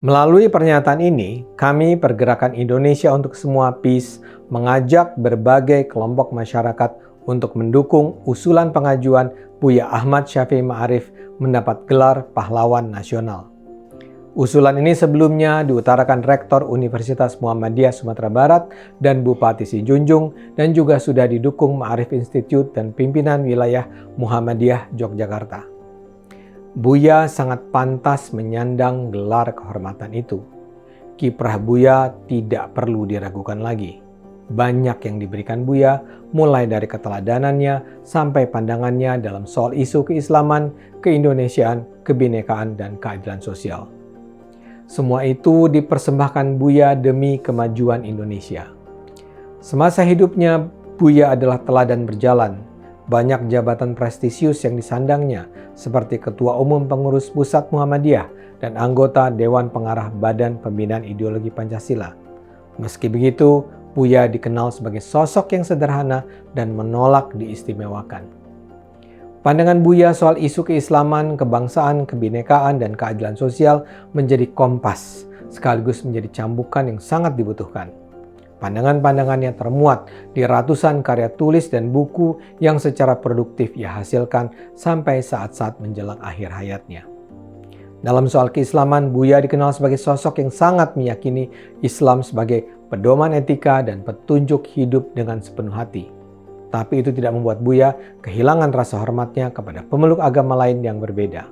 Melalui pernyataan ini, kami Pergerakan Indonesia untuk Semua PIS mengajak berbagai kelompok masyarakat untuk mendukung usulan pengajuan Buya Ahmad Syafii Ma'arif mendapat gelar Pahlawan Nasional. Usulan ini sebelumnya diutarakan Rektor Universitas Muhammadiyah Sumatera Barat dan Bupati Sijunjung dan juga sudah didukung Ma'arif Institute dan pimpinan wilayah Muhammadiyah Yogyakarta. Buya sangat pantas menyandang gelar kehormatan itu. Kiprah Buya tidak perlu diragukan lagi. Banyak yang diberikan Buya, mulai dari keteladanannya sampai pandangannya dalam soal isu keislaman, keindonesiaan, kebinekaan, dan keadilan sosial. Semua itu dipersembahkan Buya demi kemajuan Indonesia. Semasa hidupnya, Buya adalah teladan berjalan. Banyak jabatan prestisius yang disandangnya, seperti Ketua Umum Pengurus Pusat Muhammadiyah dan anggota Dewan Pengarah Badan Pembinaan Ideologi Pancasila. Meski begitu, Buya dikenal sebagai sosok yang sederhana dan menolak diistimewakan. Pandangan Buya soal isu keislaman, kebangsaan, kebinekaan, dan keadilan sosial menjadi kompas, sekaligus menjadi cambukan yang sangat dibutuhkan. Pandangan-pandangannya termuat di ratusan karya tulis dan buku yang secara produktif ia hasilkan sampai saat-saat menjelang akhir hayatnya. Dalam soal keislaman, Buya dikenal sebagai sosok yang sangat meyakini Islam sebagai pedoman etika dan petunjuk hidup dengan sepenuh hati. Tapi itu tidak membuat Buya kehilangan rasa hormatnya kepada pemeluk agama lain yang berbeda.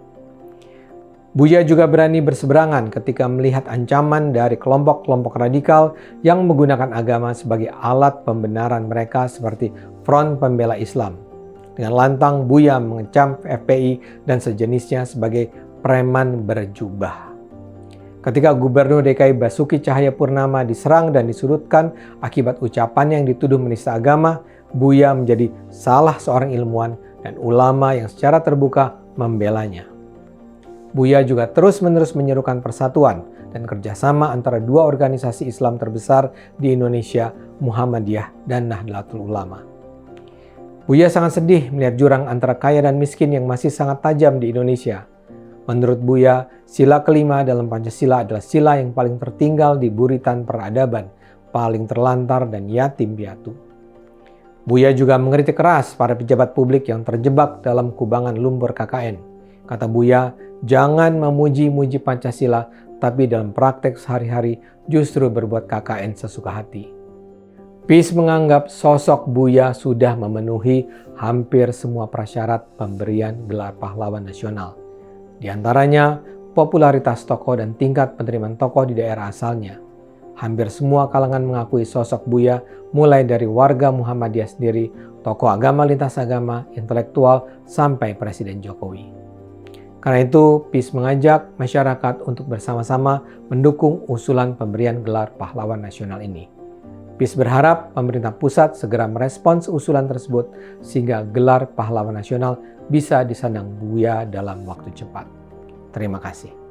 Buya juga berani berseberangan ketika melihat ancaman dari kelompok-kelompok radikal yang menggunakan agama sebagai alat pembenaran mereka seperti Front Pembela Islam. Dengan lantang, Buya mengecam FPI dan sejenisnya sebagai preman berjubah. Ketika Gubernur DKI Basuki Cahayapurnama diserang dan disudutkan akibat ucapan yang dituduh menista agama, Buya menjadi salah seorang ilmuwan dan ulama yang secara terbuka membelanya. Buya juga terus-menerus menyerukan persatuan dan kerjasama antara dua organisasi Islam terbesar di Indonesia, Muhammadiyah dan Nahdlatul Ulama. Buya sangat sedih melihat jurang antara kaya dan miskin yang masih sangat tajam di Indonesia. Menurut Buya, sila kelima dalam Pancasila adalah sila yang paling tertinggal di buritan peradaban, paling terlantar dan yatim piatu. Buya juga mengkritik keras para pejabat publik yang terjebak dalam kubangan lumpur KKN. Kata Buya, jangan memuji-muji Pancasila, tapi dalam praktek sehari-hari justru berbuat KKN sesuka hati. PIS menganggap sosok Buya sudah memenuhi hampir semua prasyarat pemberian gelar pahlawan nasional. Di antaranya, popularitas tokoh dan tingkat penerimaan tokoh di daerah asalnya. Hampir semua kalangan mengakui sosok Buya, mulai dari warga Muhammadiyah sendiri, tokoh agama lintas agama, intelektual, sampai Presiden Jokowi. Karena itu, PIS mengajak masyarakat untuk bersama-sama mendukung usulan pemberian gelar pahlawan nasional ini. PIS berharap pemerintah pusat segera merespons usulan tersebut sehingga gelar pahlawan nasional bisa disandang Buya dalam waktu cepat. Terima kasih.